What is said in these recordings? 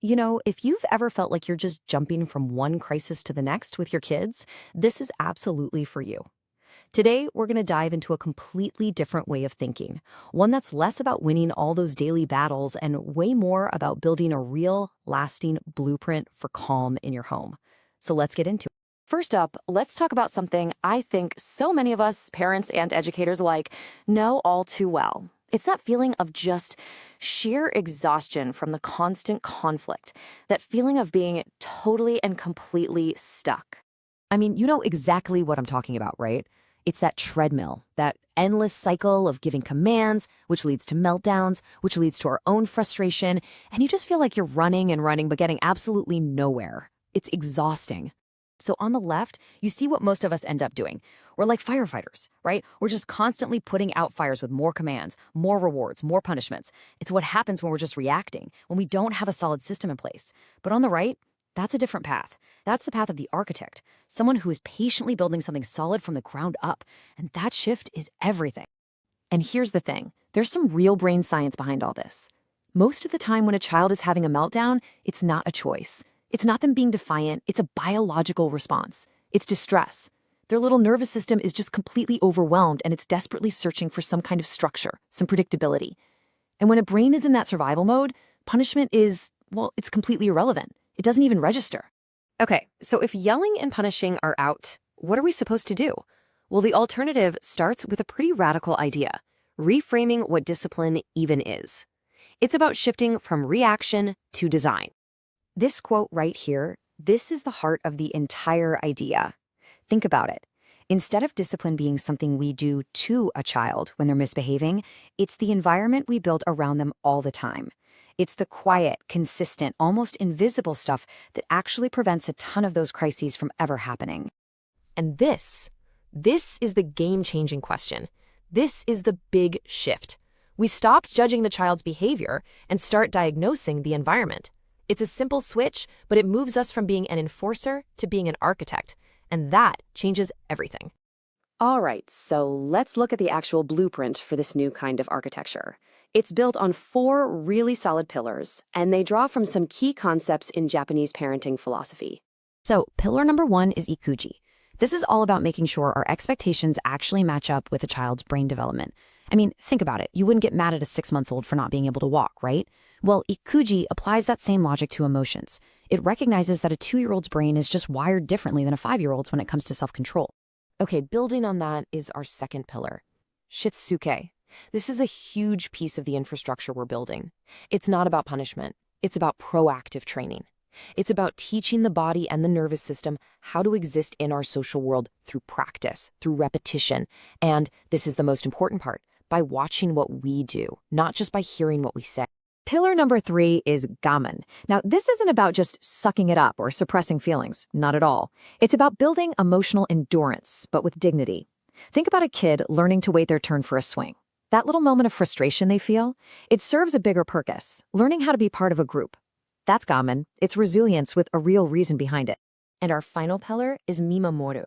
If you've ever felt like you're just jumping from one crisis to the next with your kids, this is absolutely for you. Today, we're going to dive into a completely different way of thinking, one that's less about winning all those daily battles and way more about building a real, lasting blueprint for calm in your home. So let's get into it. First up, let's talk about something I think so many of us, parents and educators alike, know all too well. It's that feeling of just sheer exhaustion from the constant conflict, that feeling of being totally and completely stuck. I mean, you know exactly what I'm talking about, right? It's that treadmill, that endless cycle of giving commands, which leads to meltdowns, which leads to our own frustration, and you just feel like you're running and running but getting absolutely nowhere. It's exhausting. So on the left, you see what most of us end up doing. We're like firefighters, right? We're just constantly putting out fires with more commands, more rewards, more punishments. It's what happens when we're just reacting, when we don't have a solid system in place. But on the right, that's a different path. That's the path of the architect, someone who is patiently building something solid from the ground up. And that shift is everything. And here's the thing. There's some real brain science behind all this. Most of the time when a child is having a meltdown, it's not a choice. It's not them being defiant, it's a biological response. It's distress. Their little nervous system is just completely overwhelmed and it's desperately searching for some kind of structure, some predictability. And when a brain is in that survival mode, punishment is, well, it's completely irrelevant. It doesn't even register. Okay, so if yelling and punishing are out, what are we supposed to do? Well, the alternative starts with a pretty radical idea, reframing what discipline even is. It's about shifting from reaction to design. This quote right here, this is the heart of the entire idea. Think about it. Instead of discipline being something we do to a child when they're misbehaving, it's the environment we build around them all the time. It's the quiet, consistent, almost invisible stuff that actually prevents a ton of those crises from ever happening. And this is the game-changing question. This is the big shift. We stop judging the child's behavior and start diagnosing the environment. It's a simple switch, but it moves us from being an enforcer to being an architect, and that changes everything. All right, so let's look at the actual blueprint for this new kind of architecture. It's built on 4 really solid pillars, and they draw from some key concepts in Japanese parenting philosophy. So, pillar number 1 is ikuji. This is all about making sure our expectations actually match up with a child's brain development. I mean, think about it. You wouldn't get mad at a 6-month-old for not being able to walk, right? Well, ikuji applies that same logic to emotions. It recognizes that a 2-year-old's brain is just wired differently than a 5-year-old's when it comes to self-control. Okay, building on that is our second pillar, shitsuke. This is a huge piece of the infrastructure we're building. It's not about punishment. It's about proactive training. It's about teaching the body and the nervous system how to exist in our social world through practice, through repetition, and this is the most important part, by watching what we do, not just by hearing what we say. Pillar number 3 is gaman. Now, this isn't about just sucking it up or suppressing feelings, not at all. It's about building emotional endurance, but with dignity. Think about a kid learning to wait their turn for a swing. That little moment of frustration they feel, it serves a bigger purpose, learning how to be part of a group. That's gaman. It's resilience with a real reason behind it. And our final pillar is mimamoru.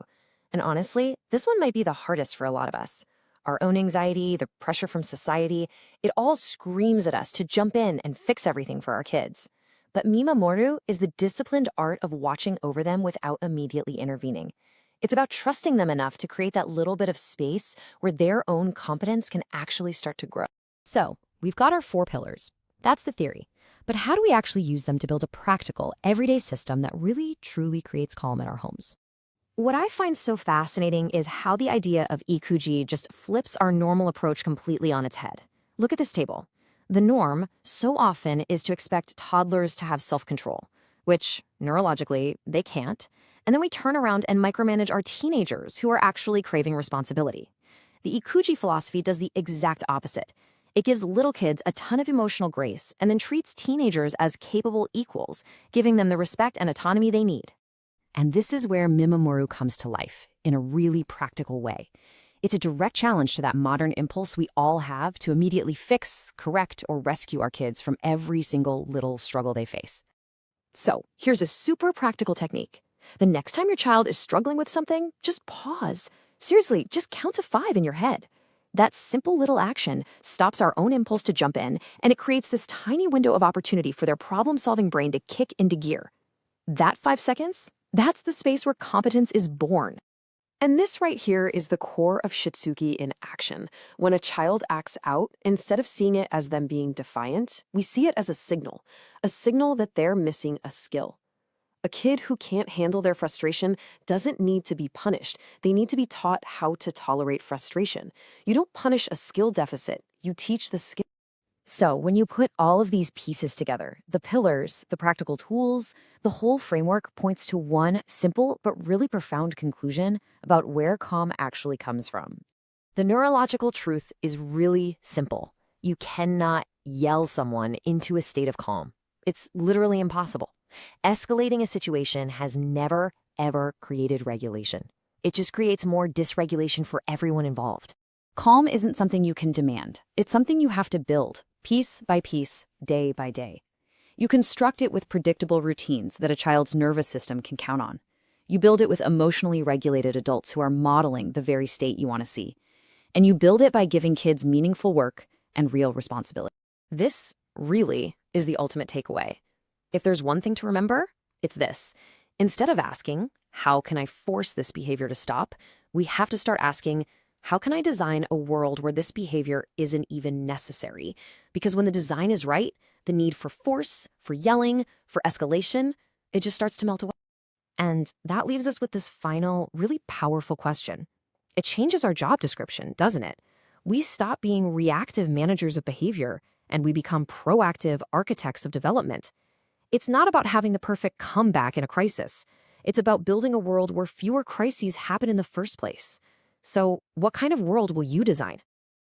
And honestly, this one might be the hardest for a lot of us. Our own anxiety, the pressure from society, it all screams at us to jump in and fix everything for our kids. But mimamoru is the disciplined art of watching over them without immediately intervening. It's about trusting them enough to create that little bit of space where their own competence can actually start to grow. So, we've got our 4 pillars. That's the theory. But how do we actually use them to build a practical, everyday system that really, truly creates calm in our homes? What I find so fascinating is how the idea of ikuji just flips our normal approach completely on its head. Look at this table. The norm, so often, is to expect toddlers to have self-control, which, neurologically, they can't. And then we turn around and micromanage our teenagers who are actually craving responsibility. The ikuji philosophy does the exact opposite. It gives little kids a ton of emotional grace and then treats teenagers as capable equals, giving them the respect and autonomy they need. And this is where mimamoru comes to life, in a really practical way. It's a direct challenge to that modern impulse we all have to immediately fix, correct, or rescue our kids from every single little struggle they face. So, here's a super practical technique. The next time your child is struggling with something, just pause. Seriously, just count to 5 in your head. That simple little action stops our own impulse to jump in, and it creates this tiny window of opportunity for their problem-solving brain to kick into gear. That 5 seconds, that's the space where competence is born. And this right here is the core of shitsuke in action. When a child acts out, instead of seeing it as them being defiant, we see it as a signal that they're missing a skill. A kid who can't handle their frustration doesn't need to be punished. They need to be taught how to tolerate frustration. You don't punish a skill deficit, you teach the skill. So, when you put all of these pieces together, the pillars, the practical tools, the whole framework points to one simple but really profound conclusion about where calm actually comes from. The neurological truth is really simple. You cannot yell someone into a state of calm. It's literally impossible. Escalating a situation has never, ever created regulation. It just creates more dysregulation for everyone involved. Calm isn't something you can demand. It's something you have to build, piece by piece, day by day. You construct it with predictable routines that a child's nervous system can count on. You build it with emotionally regulated adults who are modeling the very state you want to see. And you build it by giving kids meaningful work and real responsibility. This really is the ultimate takeaway. If there's one thing to remember, it's this. Instead of asking, how can I force this behavior to stop? We have to start asking, how can I design a world where this behavior isn't even necessary? Because when the design is right, the need for force, for yelling, for escalation, it just starts to melt away. And that leaves us with this final, really powerful question. It changes our job description, doesn't it? We stop being reactive managers of behavior, and we become proactive architects of development. It's not about having the perfect comeback in a crisis. It's about building a world where fewer crises happen in the first place. So, what kind of world will you design?